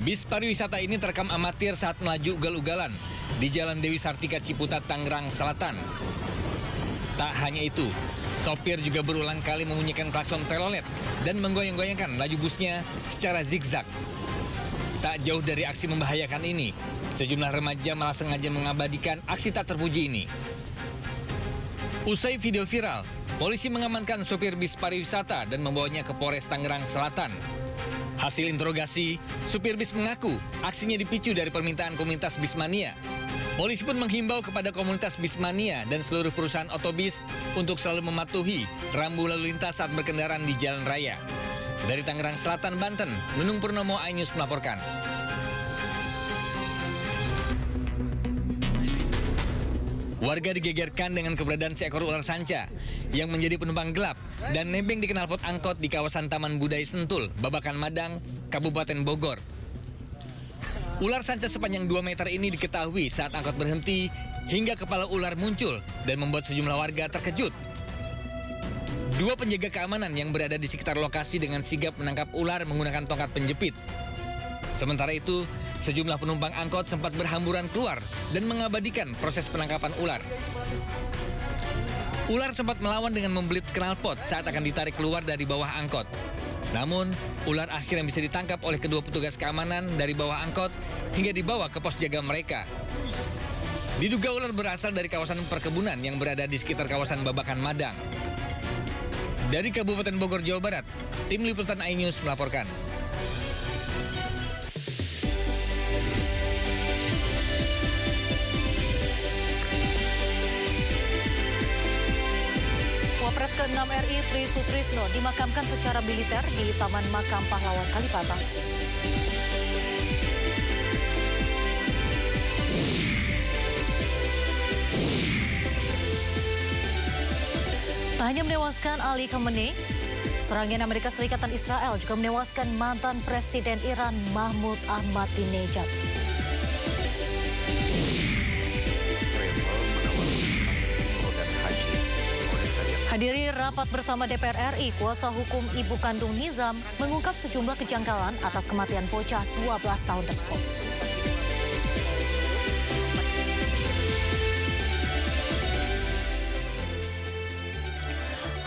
Bis pariwisata ini terekam amatir saat melaju ugal-ugalan di Jalan Dewi Sartika Ciputat, Tangerang Selatan. Tak hanya itu, sopir juga berulang kali membunyikan klakson telolet dan menggoyang-goyangkan laju busnya secara zigzag. Tak jauh dari aksi membahayakan ini, sejumlah remaja malah sengaja mengabadikan aksi tak terpuji ini. Usai video viral, polisi mengamankan sopir bis pariwisata dan membawanya ke Polres Tangerang Selatan. Hasil interogasi, supir bis mengaku aksinya dipicu dari permintaan komunitas Bismania. Polisi pun menghimbau kepada komunitas Bismania dan seluruh perusahaan otobis untuk selalu mematuhi rambu lalu lintas saat berkendaraan di jalan raya. Dari Tangerang Selatan, Banten, Nunung Purnomo, iNews melaporkan. Warga digegerkan dengan keberadaan seekor ular sanca yang menjadi penumpang gelap dan nebeng di knalpot angkot di kawasan Taman Budaya Sentul, Babakan Madang, Kabupaten Bogor. Ular sanca sepanjang 2 meter ini diketahui saat angkot berhenti hingga kepala ular muncul dan membuat sejumlah warga terkejut. 2 penjaga keamanan yang berada di sekitar lokasi dengan sigap menangkap ular menggunakan tongkat penjepit. Sementara itu, sejumlah penumpang angkot sempat berhamburan keluar dan mengabadikan proses penangkapan ular. Ular sempat melawan dengan membelit knalpot saat akan ditarik keluar dari bawah angkot. Namun, ular akhirnya bisa ditangkap oleh kedua petugas keamanan dari bawah angkot hingga dibawa ke pos jaga mereka. Diduga ular berasal dari kawasan perkebunan yang berada di sekitar kawasan Babakan Madang. Dari Kabupaten Bogor, Jawa Barat, Tim Liputan iNews melaporkan. Wapres ke-6 RI Tri Sutrisno dimakamkan secara militer di Taman Makam Pahlawan Kalibata. Tak hanya menewaskan Ali Khamenei, serangan Amerika Serikat dan Israel juga menewaskan mantan Presiden Iran Mahmud Ahmadinejad. Hadiri rapat bersama DPR RI, kuasa hukum ibu kandung Nizam mengungkap sejumlah kejanggalan atas kematian bocah 12 tahun tersebut.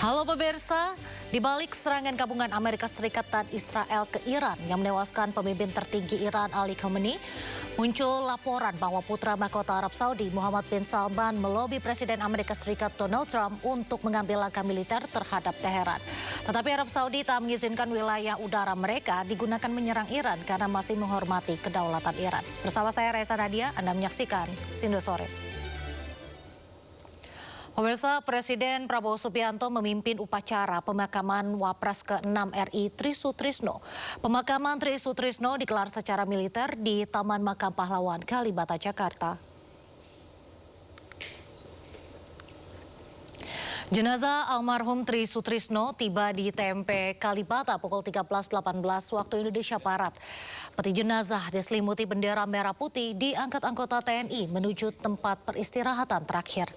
Halo pemirsa, di balik serangan gabungan Amerika Serikat dan Israel ke Iran yang menewaskan pemimpin tertinggi Iran Ali Khamenei, muncul laporan bahwa putra mahkota Arab Saudi Muhammad bin Salman melobi Presiden Amerika Serikat Donald Trump untuk mengambil langkah militer terhadap Teheran. Tetapi Arab Saudi tak mengizinkan wilayah udara mereka digunakan menyerang Iran karena masih menghormati kedaulatan Iran. Bersama saya Raisa Nadia, Anda menyaksikan Sindo Sore. Pemirsa, Presiden Prabowo Subianto memimpin upacara pemakaman Wapres ke-6 RI Tri Sutrisno. Pemakaman Tri Sutrisno digelar secara militer di Taman Makam Pahlawan Kalibata, Jakarta. Jenazah almarhum Tri Sutrisno tiba di TMP Kalibata pukul 13.18 waktu Indonesia Barat. Peti jenazah diselimuti bendera merah putih diangkat anggota TNI menuju tempat peristirahatan terakhir.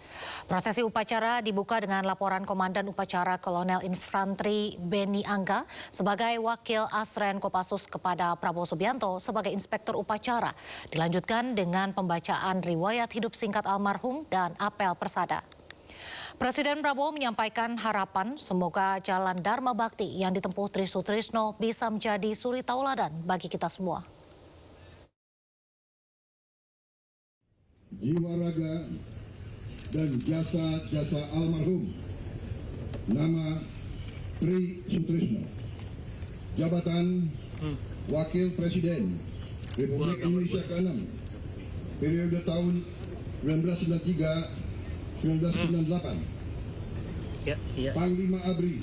Prosesi upacara dibuka dengan laporan Komandan Upacara Kolonel Infanteri Beni Angga sebagai Wakil Asren Kopassus kepada Prabowo Subianto sebagai Inspektur Upacara. Dilanjutkan dengan pembacaan riwayat hidup singkat almarhum dan apel persada. Presiden Prabowo menyampaikan harapan semoga jalan Dharma Bakti yang ditempuh Tri Sutrisno bisa menjadi suri tauladan bagi kita semua. Jiwa raga dan jasa-jasa almarhum. Nama Tri Sutrisno. Jabatan Wakil Presiden Republik Indonesia ke-6 periode tahun 1993-1998. Panglima ABRI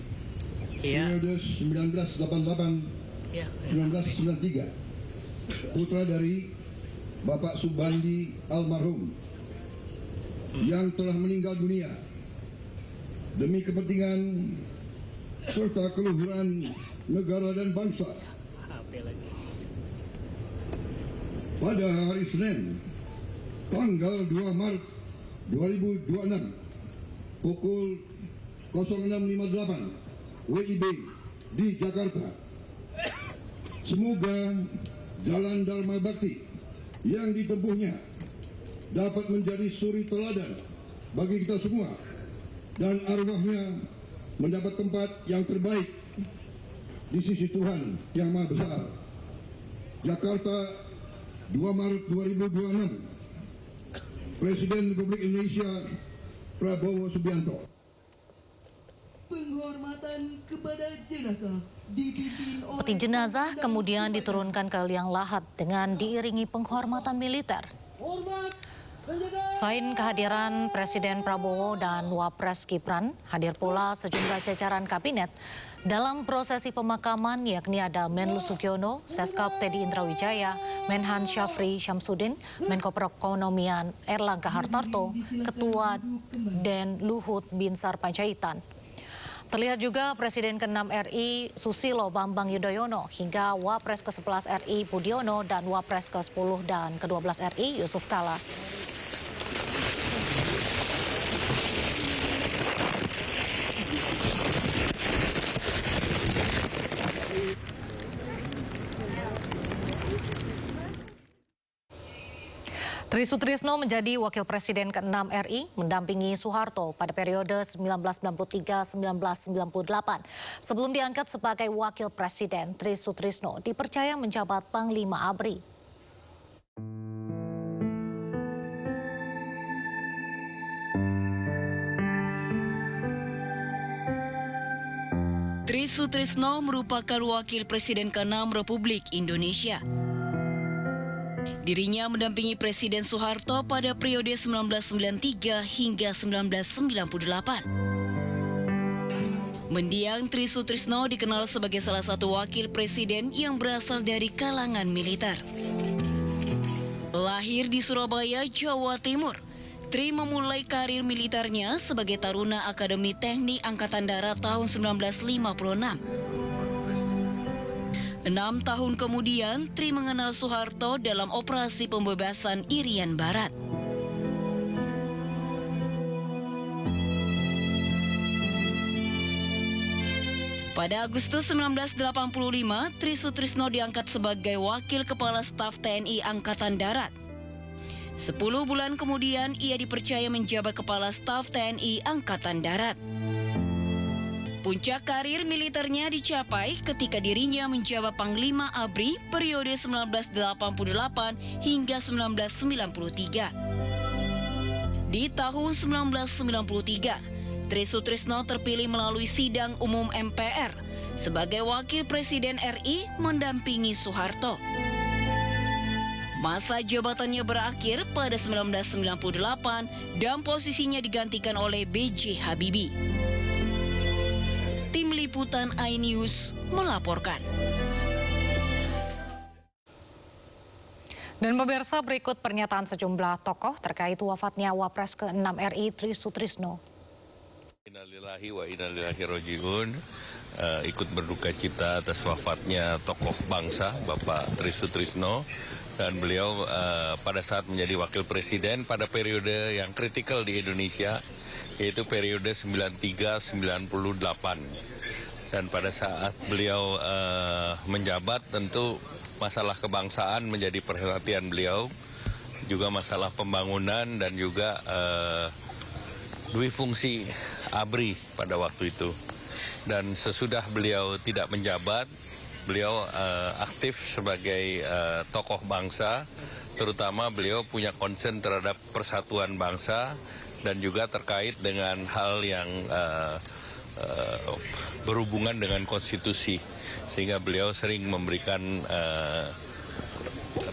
periode 1988-1993. Putra dari Bapak Subandi almarhum yang telah meninggal dunia demi kepentingan serta keluhuran negara dan bangsa. Pada hari Senin tanggal 2 Maret 2026 pukul 06.58 WIB di Jakarta. Semoga jalan Dharma Bakti yang ditempuhnya dapat menjadi suri teladan bagi kita semua dan arwahnya mendapat tempat yang terbaik di sisi Tuhan Yang Maha Besar. Jakarta, 2 Maret 2026. Presiden Republik Indonesia Prabowo Subianto. Penghormatan kepada jenazah dipimpin oleh Peti jenazah kemudian diturunkan ke liang lahat dengan diiringi penghormatan militer. hormat penjaga. Selain kehadiran Presiden Prabowo dan Wapres Gibran, hadir pula sejumlah jajaran kabinet dalam prosesi pemakaman, yakni ada Menlu Sugiono, Seskap Teddy Indrawijaya, Menhan Syafri Syamsuddin, Menko Perekonomian Erlangga Hartarto, Ketua Den Luhut Binsar Panjaitan. Terlihat juga Presiden ke-6 RI Susilo Bambang Yudhoyono hingga Wapres ke-11 RI Budiono dan Wapres ke-10 dan ke-12 RI Yusuf Kala. Tri Sutrisno menjadi Wakil Presiden ke-6 RI mendampingi Soeharto pada periode 1993-1998. Sebelum diangkat sebagai Wakil Presiden, Tri Sutrisno dipercaya menjabat Panglima ABRI. Tri Sutrisno merupakan Wakil Presiden ke-6 Republik Indonesia. Dirinya mendampingi Presiden Soeharto pada periode 1993 hingga 1998. Mendiang Tri Sutrisno dikenal sebagai salah satu wakil presiden yang berasal dari kalangan militer. Lahir di Surabaya, Jawa Timur, Tri memulai karir militernya sebagai taruna Akademi Teknik Angkatan Darat tahun 1956. 6 tahun kemudian, Tri mengenal Soeharto dalam operasi pembebasan Irian Barat. Pada Agustus 1985, Tri Sutrisno diangkat sebagai Wakil Kepala Staf TNI Angkatan Darat. 10 bulan kemudian, ia dipercaya menjabat Kepala Staf TNI Angkatan Darat. Puncak karir militernya dicapai ketika dirinya menjabat Panglima ABRI periode 1988 hingga 1993. Di tahun 1993, Tri Sutrisno terpilih melalui sidang umum MPR sebagai Wakil Presiden RI mendampingi Soeharto. Masa jabatannya berakhir pada 1998 dan posisinya digantikan oleh B.J. Habibie. Tim Liputan iNews melaporkan. Dan pemirsa, berikut pernyataan sejumlah tokoh terkait wafatnya Wapres ke-6 RI Tri Sutrisno. Innalillahi wa inna ilaihi raji'un. Ikut berduka cita atas wafatnya tokoh bangsa Bapak Tri Sutrisno, dan beliau pada saat menjadi wakil presiden pada periode yang kritikal di Indonesia, yaitu periode 93-98. Dan pada saat beliau menjabat, tentu masalah kebangsaan menjadi perhatian beliau, juga masalah pembangunan dan juga dui fungsi ABRI pada waktu itu. Dan sesudah beliau tidak menjabat, beliau aktif sebagai tokoh bangsa, terutama beliau punya concern terhadap persatuan bangsa dan juga terkait dengan hal yang berhubungan dengan konstitusi, sehingga beliau sering memberikan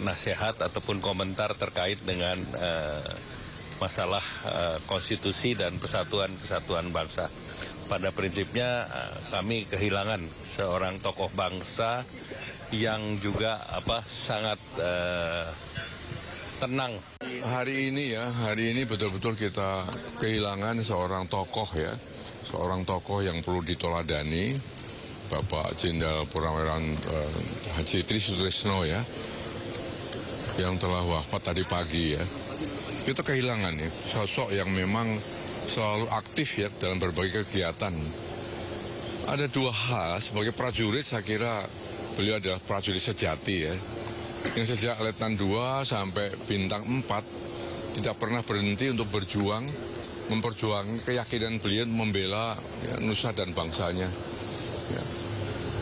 nasihat ataupun komentar terkait dengan masalah konstitusi dan kesatuan bangsa. Pada prinsipnya kami kehilangan seorang tokoh bangsa yang juga sangat tenang. Hari ini betul-betul kita kehilangan seorang tokoh ya, seorang tokoh yang perlu ditoladani, Bapak Jenderal Purnawirawan Haji Tri Sutrisno ya, yang telah wafat tadi pagi ya. Kita kehilangan ya, sosok yang memang selalu aktif ya dalam berbagai kegiatan. Ada dua hal, sebagai prajurit saya kira beliau adalah prajurit sejati ya. yang sejak letnan 2 sampai bintang 4 tidak pernah berhenti untuk berjuang, memperjuangkan keyakinan beliau membela nusa dan bangsanya. Ya.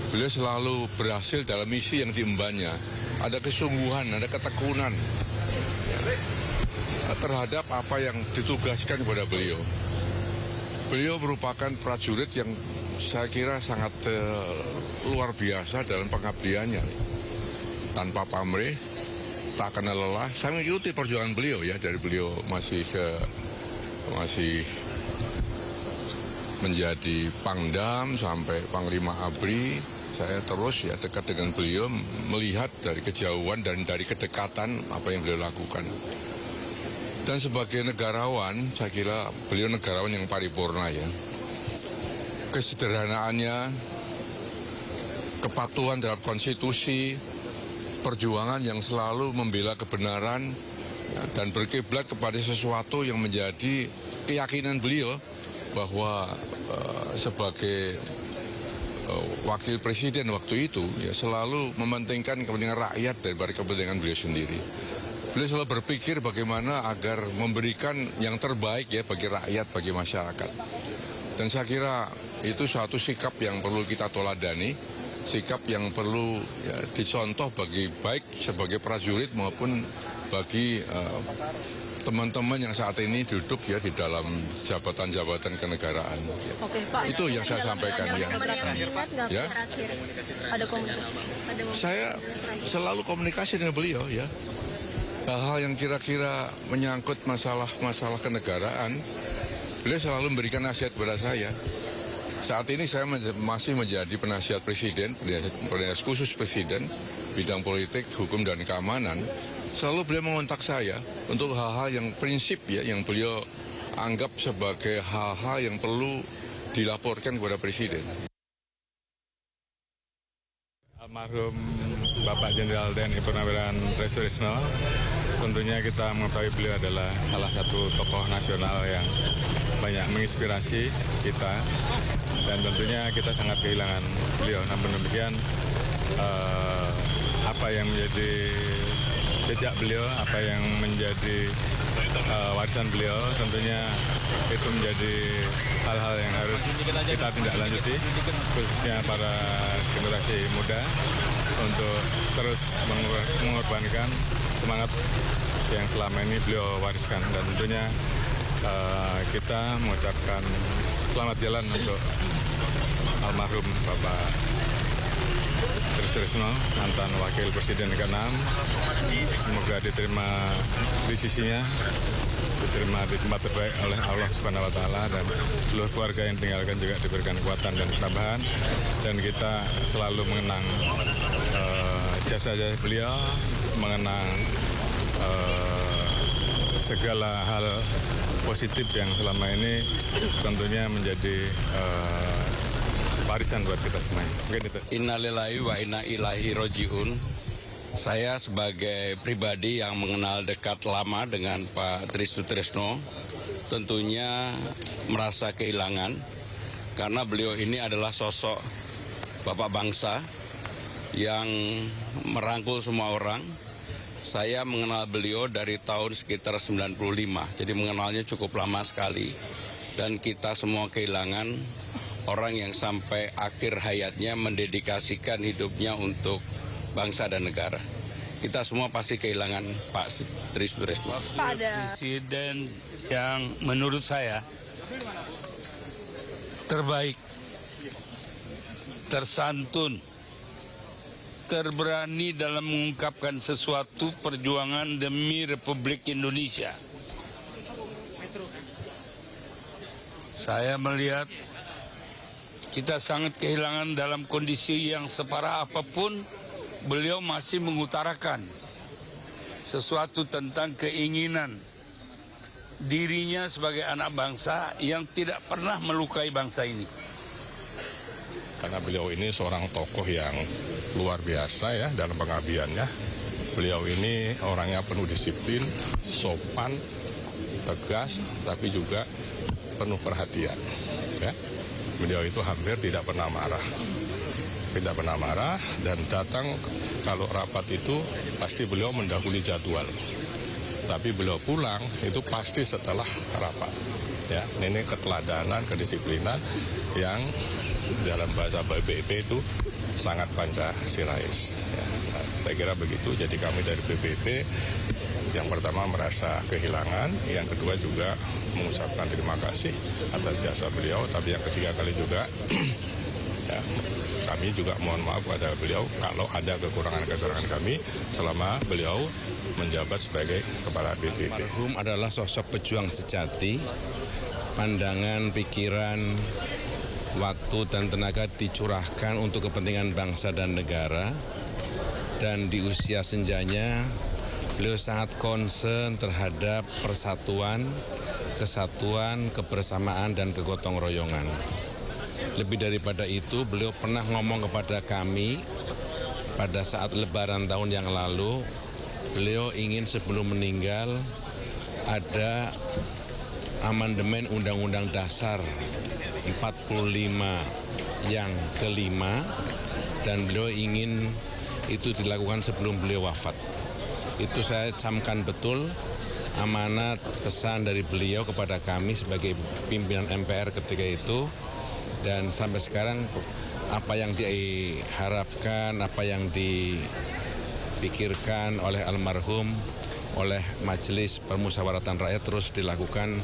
Beliau selalu berhasil dalam misi yang diembannya. Ada kesungguhan, ada ketekunan terhadap apa yang ditugaskan kepada beliau. Beliau merupakan prajurit yang saya kira sangat luar biasa dalam pengabdiannya. Tanpa pamrih, tak kenal lelah. Saya mengikuti perjuangan beliau ya, dari beliau masih menjadi Pangdam sampai Panglima ABRI. Saya terus ya dekat dengan beliau, melihat dari kejauhan dan dari kedekatan apa yang beliau lakukan. Dan sebagai negarawan, saya kira beliau negarawan yang paripurna ya. Kesederhanaannya, kepatuhan terhadap konstitusi, perjuangan yang selalu membela kebenaran, ya, dan berkiblat kepada sesuatu yang menjadi keyakinan beliau bahwa sebagai wakil presiden waktu itu ya selalu mementingkan kepentingan rakyat daripada kepentingan beliau sendiri. Beliau selalu berpikir bagaimana agar memberikan yang terbaik ya bagi rakyat, bagi masyarakat. Dan saya kira itu suatu sikap yang perlu kita toladani, sikap yang perlu ya, dicontoh bagi baik sebagai prajurit maupun bagi teman-teman yang saat ini duduk ya di dalam jabatan-jabatan kenegaraan. Ya. Oke, Pak. Itu yang saya sampaikan ya. Ya. Ada komunikasi. Saya selalu komunikasi dengan beliau ya. Hal-hal yang kira-kira menyangkut masalah kenegaraan, beliau selalu memberikan nasihat kepada saya. Saat ini saya masih menjadi penasihat presiden, penasihat khusus presiden, bidang politik, hukum dan keamanan. Selalu beliau mengontak saya untuk hal-hal yang prinsip ya, yang beliau anggap sebagai hal-hal yang perlu dilaporkan kepada presiden. Almarhum Bapak Jenderal TNI Purnawirawan Tri Sutrisno, tentunya kita mengetahui beliau adalah salah satu tokoh nasional yang banyak menginspirasi kita, dan tentunya kita sangat kehilangan beliau. Namun demikian, apa yang menjadi jejak beliau, apa yang menjadi warisan beliau, tentunya itu menjadi hal-hal yang harus kita tindak lanjuti, khususnya para generasi muda, untuk terus mengorbankan semangat yang selama ini beliau wariskan. Dan tentunya kita mengucapkan selamat jalan untuk almarhum Bapak Tri Sutrisno, mantan Wakil Presiden ke-6. Semoga diterima di sisinya, diterima di tempat terbaik oleh Allah Subhanahu wa Ta'ala, dan seluruh keluarga yang tinggalkan juga diberikan kekuatan dan ketabahan. Dan kita selalu mengenang jasa-jasa beliau, mengenang segala hal positif yang selama ini tentunya menjadi warisan buat kita semua. Innalillahi wa inna ilaihi rojiun. Saya sebagai pribadi yang mengenal dekat lama dengan Pak Tri Sutrisno tentunya merasa kehilangan, karena beliau ini adalah sosok bapak bangsa yang merangkul semua orang. Saya mengenal beliau dari tahun sekitar 95, jadi mengenalnya cukup lama sekali. Dan kita semua kehilangan orang yang sampai akhir hayatnya mendedikasikan hidupnya untuk bangsa dan negara. Kita semua pasti kehilangan Pak Tri Sutrisno. Presiden yang menurut saya terbaik, tersantun, terberani dalam mengungkapkan sesuatu perjuangan demi Republik Indonesia. Saya melihat kita sangat kehilangan dalam kondisi yang separah apapun, beliau masih mengutarakan sesuatu tentang keinginan dirinya sebagai anak bangsa yang tidak pernah melukai bangsa ini. Karena beliau ini seorang tokoh yang luar biasa ya dalam pengabdiannya. Beliau ini orangnya penuh disiplin, sopan, tegas, tapi juga penuh perhatian. Ya. Beliau itu hampir tidak pernah marah. Tidak pernah marah dan datang kalau rapat itu pasti beliau mendahului jadwal. Tapi beliau pulang itu pasti setelah rapat. Ya, ini keteladanan, kedisiplinan yang dalam bahasa BPIP itu sangat Pancasilais. Ya, nah, saya kira begitu. Jadi kami dari BPIP yang pertama merasa kehilangan, yang kedua juga mengucapkan terima kasih atas jasa beliau. Tapi yang ketiga kali juga, ya, kami juga mohon maaf kepada beliau kalau ada kekurangan-kekurangan kami selama beliau menjabat sebagai Kepala BPIP. Almarhum adalah sosok pejuang sejati, pandangan, pikiran, waktu dan tenaga dicurahkan untuk kepentingan bangsa dan negara. Dan di usia senjanya, beliau sangat concern terhadap persatuan, kesatuan, kebersamaan, dan kegotong royongan. Lebih daripada itu, beliau pernah ngomong kepada kami pada saat Lebaran tahun yang lalu, beliau ingin sebelum meninggal ada amandemen Undang-Undang Dasar 45 yang kelima, dan beliau ingin itu dilakukan sebelum beliau wafat. Itu saya camkan betul amanat pesan dari beliau kepada kami sebagai pimpinan MPR ketika itu, dan sampai sekarang apa yang diharapkan, apa yang dipikirkan oleh almarhum, oleh Majelis Permusyawaratan Rakyat terus dilakukan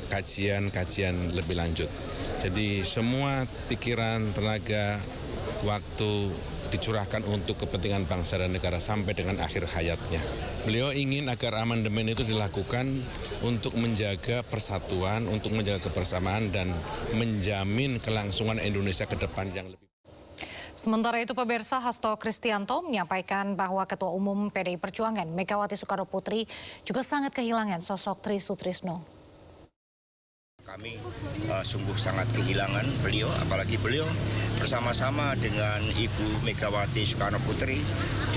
kajian lebih lanjut. Jadi semua pikiran, tenaga, waktu dicurahkan untuk kepentingan bangsa dan negara sampai dengan akhir hayatnya. Beliau ingin agar amandemen itu dilakukan untuk menjaga persatuan, untuk menjaga kebersamaan, dan menjamin kelangsungan Indonesia ke depan yang lebih. Sementara itu, pemirsa, Hasto Kristianto menyampaikan bahwa Ketua Umum PDI Perjuangan Megawati Soekarno Putri juga sangat kehilangan sosok Tri Sutrisno. Kami sungguh sangat kehilangan beliau, apalagi beliau bersama-sama dengan Ibu Megawati Soekarno Putri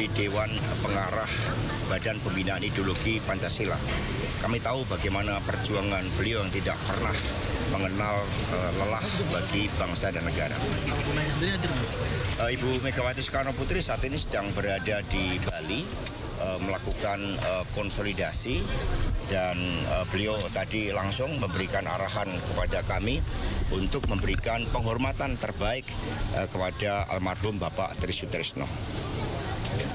di Dewan Pengarah Badan Pembinaan Ideologi Pancasila. Kami tahu bagaimana perjuangan beliau yang tidak pernah mengenal lelah bagi bangsa dan negara. Ibu Megawati Soekarno Putri saat ini sedang berada di Bali melakukan konsolidasi, dan beliau tadi langsung memberikan arahan kepada kami untuk memberikan penghormatan terbaik kepada almarhum Bapak Tri Sutrisno.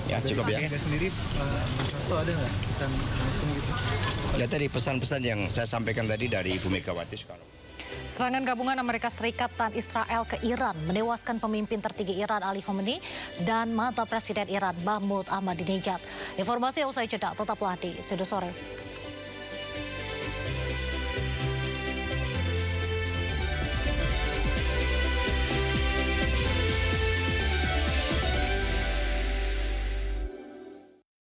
Ya, cukup ya. Sendiri, Mas Hasto ada nggak pesan langsung gitu? Ya, tadi pesan-pesan yang saya sampaikan tadi dari Ibu Megawati Soekarno. Serangan gabungan Amerika Serikat dan Israel ke Iran menewaskan pemimpin tertinggi Iran Ali Khamenei dan mantan Presiden Iran Mahmud Ahmadinejad. Informasi usai jeda, tetaplah di Studio Sore.